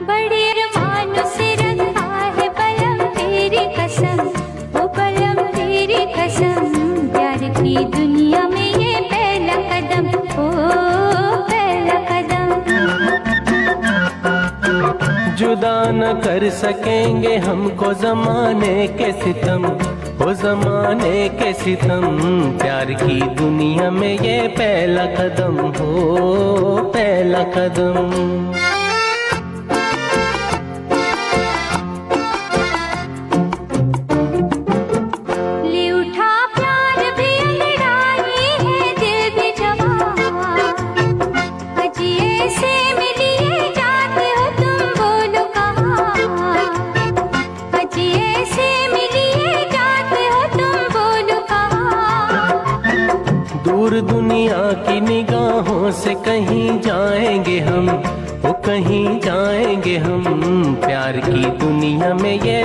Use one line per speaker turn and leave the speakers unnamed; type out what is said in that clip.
बड़े अरमानों से रखा है बलम तेरी कसम, ओ बलम तेरी कसम, प्यार की दुनिया में ये पहला कदम, ओ पहला कदम।
जुदा न कर सकेंगे हमको जमाने के सितम, ओ जमाने के सितम, प्यार की दुनिया में ये पहला कदम, हो पहला कदम। दूर दुनिया की निगाहों से कहीं जाएंगे हम, वो कहीं जाएंगे हम, प्यार की दुनिया में ये